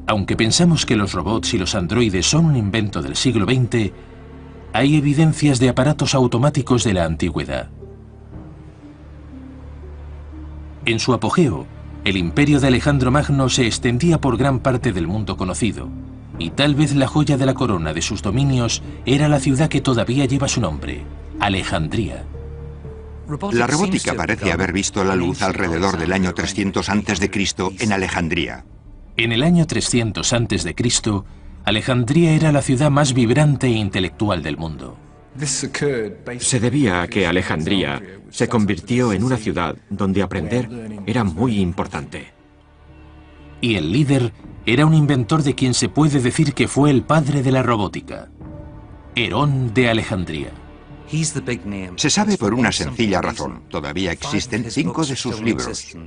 Aunque pensamos que los robots y los androides son un invento del siglo XX, hay evidencias de aparatos automáticos de la antigüedad. En su apogeo, el imperio de Alejandro Magno se extendía por gran parte del mundo conocido, y tal vez la joya de la corona de sus dominios era la ciudad que todavía lleva su nombre, Alejandría. La robótica parece haber visto la luz alrededor del año 300 a.C. en Alejandría. En el año 300 a.C., Alejandría era la ciudad más vibrante e intelectual del mundo. Se debía a que Alejandría se convirtió en una ciudad donde aprender era muy importante. Y el líder era un inventor de quien se puede decir que fue el padre de la robótica, Herón de Alejandría. Se sabe por una sencilla razón. Todavía existen 5 de sus libros.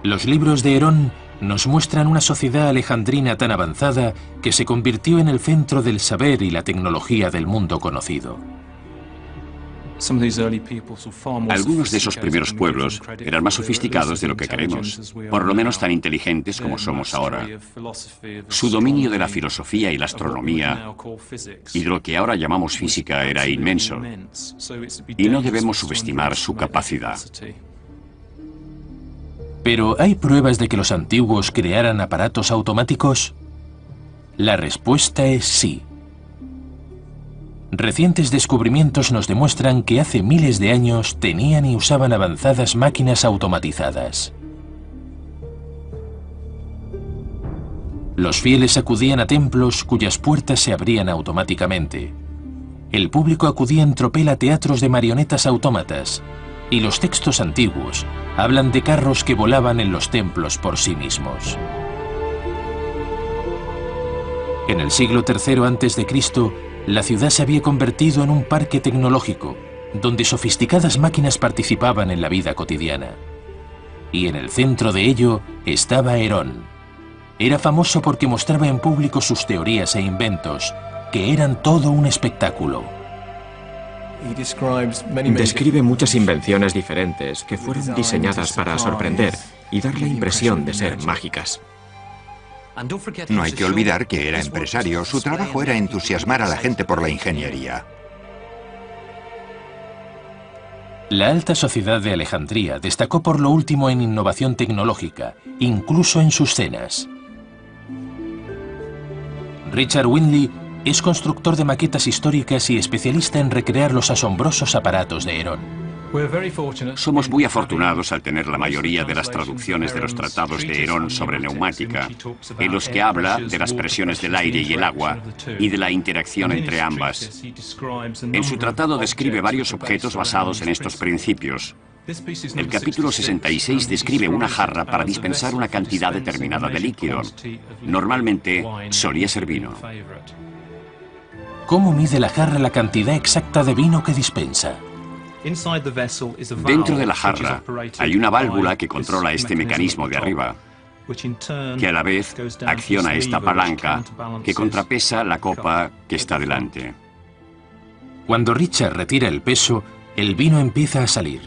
Los libros de Herón nos muestran una sociedad alejandrina tan avanzada que se convirtió en el centro del saber y la tecnología del mundo conocido. Algunos de esos primeros pueblos eran más sofisticados de lo que creemos, por lo menos tan inteligentes como somos ahora. Su dominio de la filosofía y la astronomía y de lo que ahora llamamos física era inmenso, y no debemos subestimar su capacidad. ¿Pero hay pruebas de que los antiguos crearan aparatos automáticos? La respuesta es sí. Recientes descubrimientos nos demuestran que hace miles de años tenían y usaban avanzadas máquinas automatizadas. Los fieles acudían a templos cuyas puertas se abrían automáticamente. El público acudía en tropel a teatros de marionetas autómatas, y los textos antiguos hablan de carros que volaban en los templos por sí mismos. En el siglo III a.C., la ciudad se había convertido en un parque tecnológico, donde sofisticadas máquinas participaban en la vida cotidiana. Y en el centro de ello estaba Herón. Era famoso porque mostraba en público sus teorías e inventos, que eran todo un espectáculo. Describe muchas invenciones diferentes que fueron diseñadas para sorprender y dar la impresión de ser mágicas. No hay que olvidar que era empresario. Su trabajo era entusiasmar a la gente por la ingeniería. La alta sociedad de Alejandría destacó por lo último en innovación tecnológica, incluso en sus cenas. Richard Windley es constructor de maquetas históricas y especialista en recrear los asombrosos aparatos de Herón. Somos muy afortunados al tener la mayoría de las traducciones de los tratados de Herón sobre neumática, en los que habla de las presiones del aire y el agua y de la interacción entre ambas. En su tratado describe varios objetos basados en estos principios. El capítulo 66 describe una jarra para dispensar una cantidad determinada de líquido. Normalmente solía ser vino. ¿Cómo mide la jarra la cantidad exacta de vino que dispensa? Dentro de la jarra hay una válvula que controla este mecanismo de arriba, que a la vez acciona esta palanca que contrapesa la copa que está delante. Cuando Richard retira el peso, el vino empieza a salir.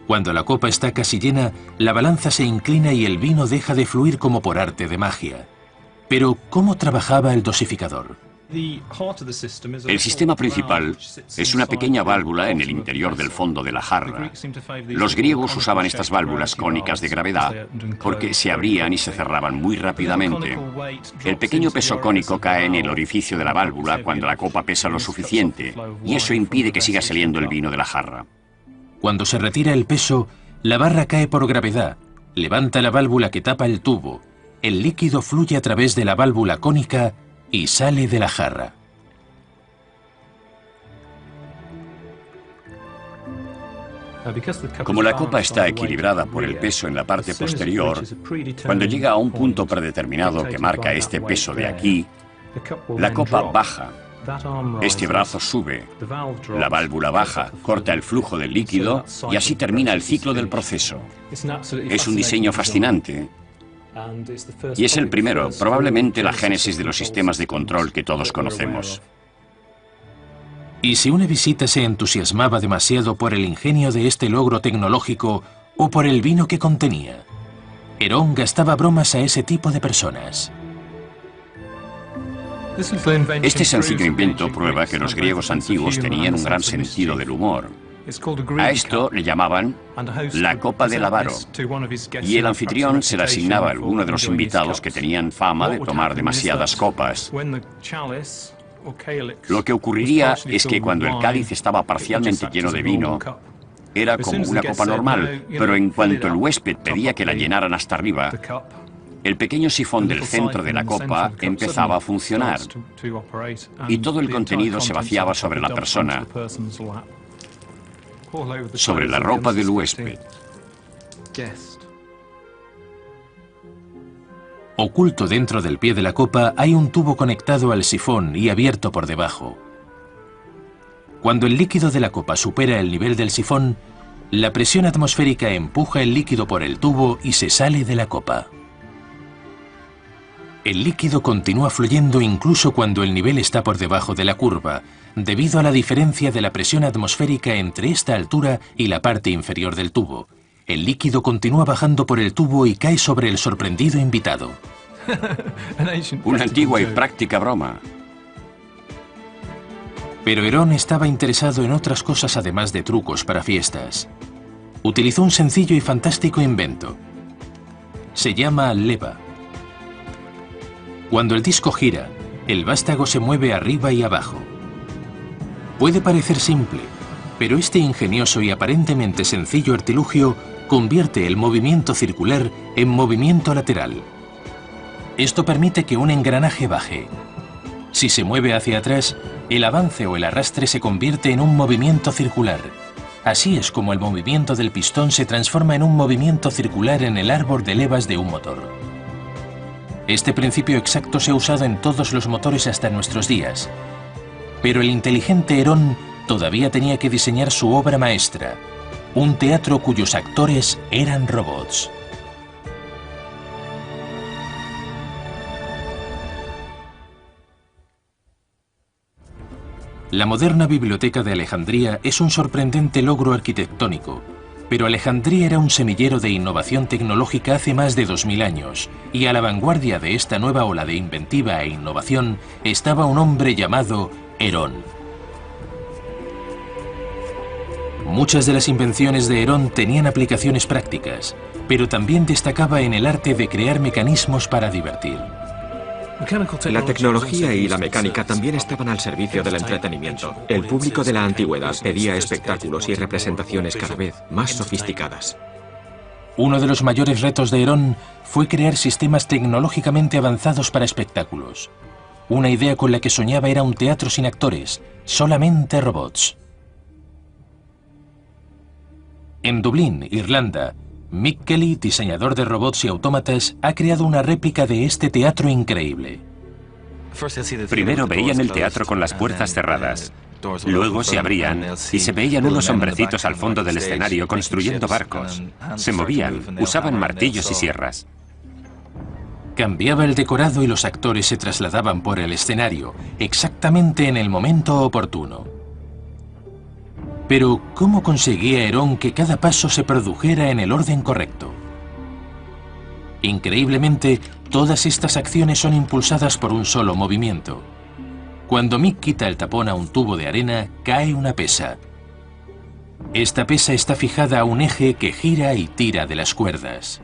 Cuando la copa está casi llena, la balanza se inclina y el vino deja de fluir como por arte de magia. Pero, ¿cómo trabajaba el dosificador? El sistema principal es una pequeña válvula en el interior del fondo de la jarra. Los griegos usaban estas válvulas cónicas de gravedad porque se abrían y se cerraban muy rápidamente. El pequeño peso cónico cae en el orificio de la válvula cuando la copa pesa lo suficiente, y eso impide que siga saliendo el vino de la jarra. Cuando se retira el peso, la barra cae por gravedad, levanta la válvula que tapa el tubo, el líquido fluye a través de la válvula cónica y sale de la jarra. Como la copa está equilibrada por el peso en la parte posterior, cuando llega a un punto predeterminado que marca este peso de aquí, la copa baja. Este brazo sube, la válvula baja, corta el flujo del líquido y así termina el ciclo del proceso. Es un diseño fascinante. Y es el primero, probablemente la génesis de los sistemas de control que todos conocemos. ¿Y si una visita se entusiasmaba demasiado por el ingenio de este logro tecnológico o por el vino que contenía? Herón gastaba bromas a ese tipo de personas. Este sencillo invento prueba que los griegos antiguos tenían un gran sentido del humor. A esto le llamaban la copa del avaro, y el anfitrión se la asignaba a alguno de los invitados que tenían fama de tomar demasiadas copas. Lo que ocurriría es que cuando el cáliz estaba parcialmente lleno de vino, era como una copa normal, pero en cuanto el huésped pedía que la llenaran hasta arriba, el pequeño sifón del centro de la copa empezaba a funcionar y todo el contenido se vaciaba sobre la persona, sobre la ropa del huésped. Oculto dentro del pie de la copa hay un tubo conectado al sifón y abierto por debajo. Cuando el líquido de la copa supera el nivel del sifón, la presión atmosférica empuja el líquido por el tubo y se sale de la copa. El líquido continúa fluyendo incluso cuando el nivel está por debajo de la curva, debido a la diferencia de la presión atmosférica entre esta altura y la parte inferior del tubo. El líquido continúa bajando por el tubo y cae sobre el sorprendido invitado. Una antigua y práctica broma. Pero Herón estaba interesado en otras cosas además de trucos para fiestas. Utilizó un sencillo y fantástico invento. Se llama leva. Cuando el disco gira, el vástago se mueve arriba y abajo. Puede parecer simple, pero este ingenioso y aparentemente sencillo artilugio convierte el movimiento circular en movimiento lateral. Esto permite que un engranaje baje. Si se mueve hacia atrás, el avance o el arrastre se convierte en un movimiento circular. Así es como el movimiento del pistón se transforma en un movimiento circular en el árbol de levas de un motor. Este principio exacto se ha usado en todos los motores hasta nuestros días. Pero el inteligente Herón todavía tenía que diseñar su obra maestra, un teatro cuyos actores eran robots. La moderna biblioteca de Alejandría es un sorprendente logro arquitectónico, pero Alejandría era un semillero de innovación tecnológica hace más de 2000 años, y a la vanguardia de esta nueva ola de inventiva e innovación estaba un hombre llamado Herón. Muchas de las invenciones de Herón tenían aplicaciones prácticas, pero también destacaba en el arte de crear mecanismos para divertir. La tecnología y la mecánica también estaban al servicio del entretenimiento. El público de la antigüedad pedía espectáculos y representaciones cada vez más sofisticadas. Uno de los mayores retos de Herón fue crear sistemas tecnológicamente avanzados para espectáculos. Una idea con la que soñaba era un teatro sin actores, solamente robots. En Dublín, Irlanda, Mick Kelly, diseñador de robots y autómatas, ha creado una réplica de este teatro increíble. Primero veían el teatro con las puertas cerradas. Luego se abrían y se veían unos hombrecitos al fondo del escenario construyendo barcos. Se movían, usaban martillos y sierras. Cambiaba el decorado y los actores se trasladaban por el escenario, exactamente en el momento oportuno. Pero, ¿cómo conseguía Herón que cada paso se produjera en el orden correcto? Increíblemente, todas estas acciones son impulsadas por un solo movimiento. Cuando Mick quita el tapón a un tubo de arena, cae una pesa. Esta pesa está fijada a un eje que gira y tira de las cuerdas.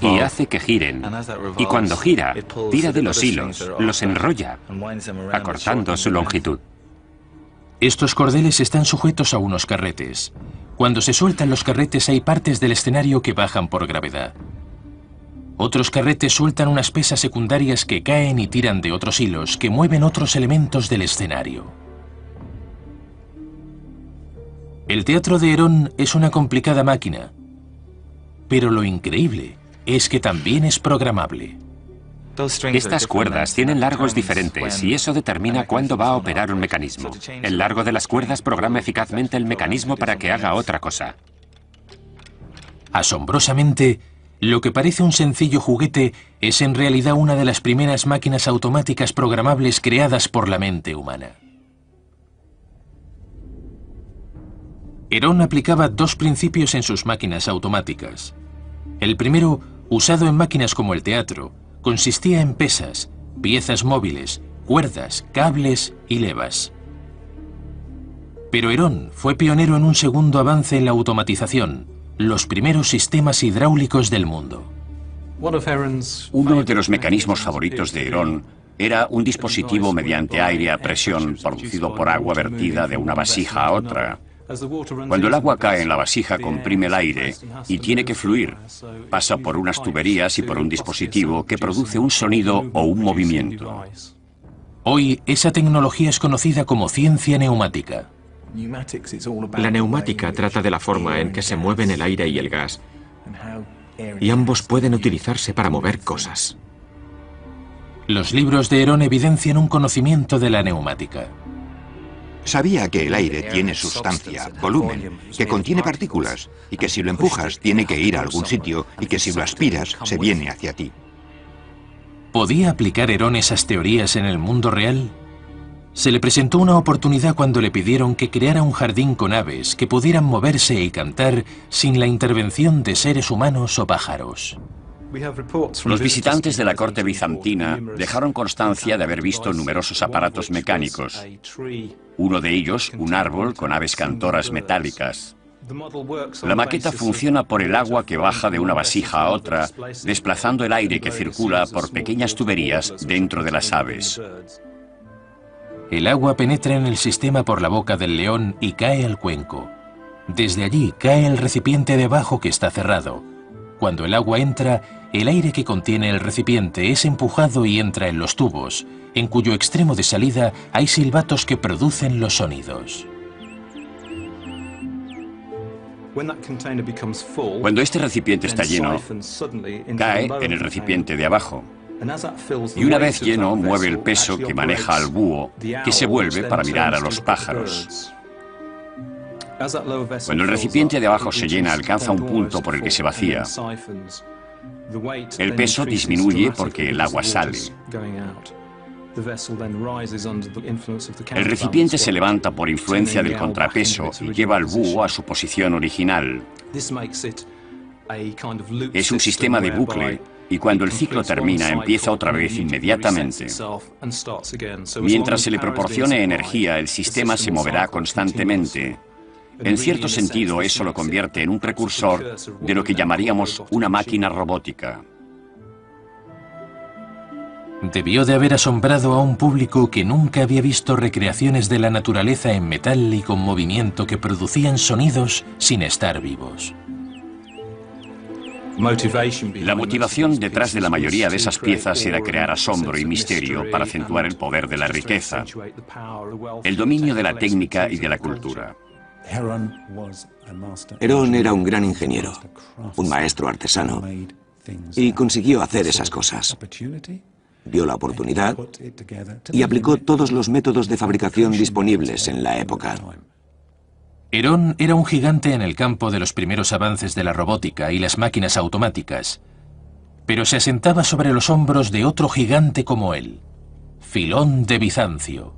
Y hace que giren. Y cuando gira, tira de los hilos, los enrolla, acortando su longitud. Estos cordeles están sujetos a unos carretes. Cuando se sueltan los carretes hay partes del escenario que bajan por gravedad. Otros carretes sueltan unas pesas secundarias que caen y tiran de otros hilos que mueven otros elementos del escenario. El teatro de Herón es una complicada máquina, pero lo increíble es que también es programable. Estas cuerdas tienen largos diferentes y eso determina cuándo va a operar un mecanismo. El largo de las cuerdas programa eficazmente el mecanismo para que haga otra cosa. Asombrosamente, lo que parece un sencillo juguete es en realidad una de las primeras máquinas automáticas programables creadas por la mente humana. Herón aplicaba dos principios en sus máquinas automáticas. El primero, usado en máquinas como el teatro, consistía en pesas, piezas móviles, cuerdas, cables y levas. Pero Herón fue pionero en un segundo avance en la automatización, los primeros sistemas hidráulicos del mundo. Uno de los mecanismos favoritos de Herón era un dispositivo mediante aire a presión producido por agua vertida de una vasija a otra. Cuando el agua cae en la vasija, comprime el aire y tiene que fluir. Pasa por unas tuberías y por un dispositivo que produce un sonido o un movimiento. Hoy, esa tecnología es conocida como ciencia neumática. La neumática trata de la forma en que se mueven el aire y el gas, y ambos pueden utilizarse para mover cosas. Los libros de Herón evidencian un conocimiento de la neumática. Sabía que el aire tiene sustancia, volumen, que contiene partículas, y que si lo empujas tiene que ir a algún sitio, y que si lo aspiras se viene hacia ti. ¿Podía aplicar Herón esas teorías en el mundo real? Se le presentó una oportunidad cuando le pidieron que creara un jardín con aves que pudieran moverse y cantar sin la intervención de seres humanos o pájaros. Los visitantes de la corte bizantina dejaron constancia de haber visto numerosos aparatos mecánicos. Uno de ellos, un árbol con aves cantoras metálicas. La maqueta funciona por el agua que baja de una vasija a otra, desplazando el aire que circula por pequeñas tuberías dentro de las aves. El agua penetra en el sistema por la boca del león y cae al cuenco. Desde allí cae el recipiente debajo que está cerrado. Cuando el agua entra, el aire que contiene el recipiente es empujado y entra en los tubos, en cuyo extremo de salida hay silbatos que producen los sonidos. Cuando este recipiente está lleno, cae en el recipiente de abajo. Y una vez lleno, mueve el peso que maneja al búho, que se vuelve para mirar a los pájaros. Cuando el recipiente de abajo se llena, alcanza un punto por el que se vacía. El peso disminuye porque el agua sale. El recipiente se levanta por influencia del contrapeso y lleva al búho a su posición original. Es un sistema de bucle, y cuando el ciclo termina, empieza otra vez inmediatamente. Mientras se le proporcione energía, el sistema se moverá constantemente. En cierto sentido, eso lo convierte en un precursor de lo que llamaríamos una máquina robótica. Debió de haber asombrado a un público que nunca había visto recreaciones de la naturaleza en metal y con movimiento que producían sonidos sin estar vivos. La motivación detrás de la mayoría de esas piezas era crear asombro y misterio para acentuar el poder de la riqueza, el dominio de la técnica y de la cultura. Herón era un gran ingeniero, un maestro artesano, y consiguió hacer esas cosas. Vio la oportunidad y aplicó todos los métodos de fabricación disponibles en la época. Herón era un gigante en el campo de los primeros avances de la robótica y las máquinas automáticas, pero se asentaba sobre los hombros de otro gigante como él, Filón de Bizancio.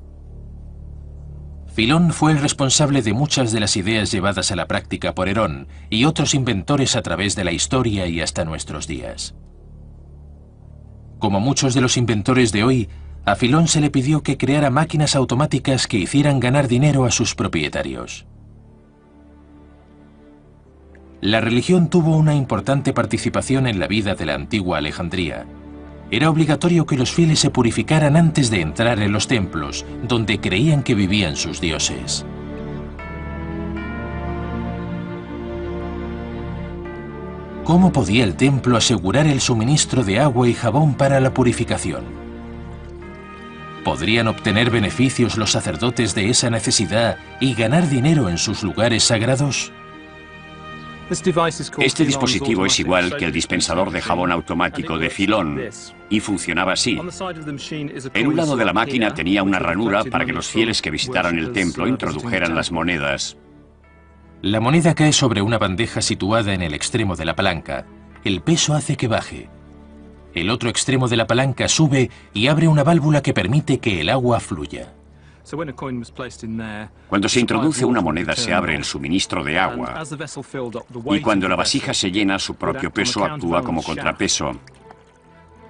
Filón fue el responsable de muchas de las ideas llevadas a la práctica por Herón y otros inventores a través de la historia y hasta nuestros días. Como muchos de los inventores de hoy, a Filón se le pidió que creara máquinas automáticas que hicieran ganar dinero a sus propietarios. La religión tuvo una importante participación en la vida de la antigua Alejandría. Era obligatorio que los fieles se purificaran antes de entrar en los templos, donde creían que vivían sus dioses. ¿Cómo podía el templo asegurar el suministro de agua y jabón para la purificación? ¿Podrían obtener beneficios los sacerdotes de esa necesidad y ganar dinero en sus lugares sagrados? Este dispositivo es igual que el dispensador de jabón automático de Filón, y funcionaba así. En un lado de la máquina tenía una ranura para que los fieles que visitaran el templo introdujeran las monedas. La moneda cae sobre una bandeja situada en el extremo de la palanca. El peso hace que baje. El otro extremo de la palanca sube y abre una válvula que permite que el agua fluya. Cuando se introduce una moneda se abre el suministro de agua, y cuando la vasija se llena, su propio peso actúa como contrapeso.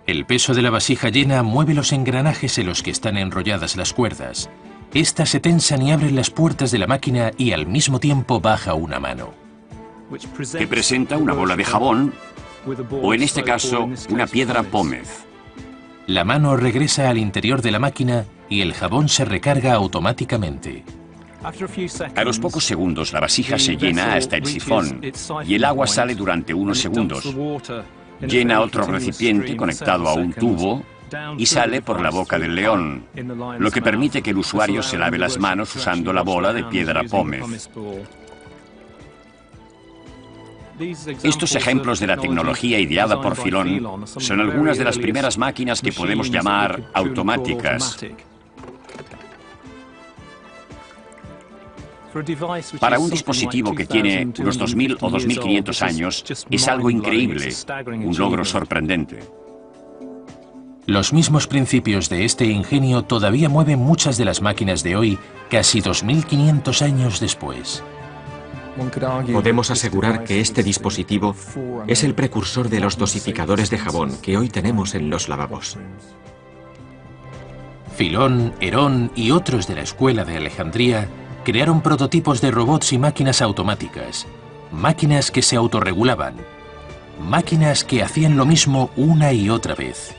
El peso de la vasija llena mueve los engranajes en los que están enrolladas las cuerdas. Estas se tensan y abren las puertas de la máquina y al mismo tiempo baja una mano. Que presenta una bola de jabón, o en este caso, una piedra pómez. La mano regresa al interior de la máquina y el jabón se recarga automáticamente. A los pocos segundos la vasija se llena hasta el sifón y el agua sale durante unos segundos. Llena otro recipiente conectado a un tubo y sale por la boca del león, lo que permite que el usuario se lave las manos usando la bola de piedra pómez. Estos ejemplos de la tecnología ideada por Filón son algunas de las primeras máquinas que podemos llamar automáticas. Para un dispositivo que tiene unos 2000 o 2500 años, es algo increíble, un logro sorprendente. Los mismos principios de este ingenio todavía mueven muchas de las máquinas de hoy, casi 2500 años después. Podemos asegurar que este dispositivo es el precursor de los dosificadores de jabón que hoy tenemos en los lavabos. Filón, Herón y otros de la escuela de Alejandría crearon prototipos de robots y máquinas automáticas, máquinas que se autorregulaban, máquinas que hacían lo mismo una y otra vez.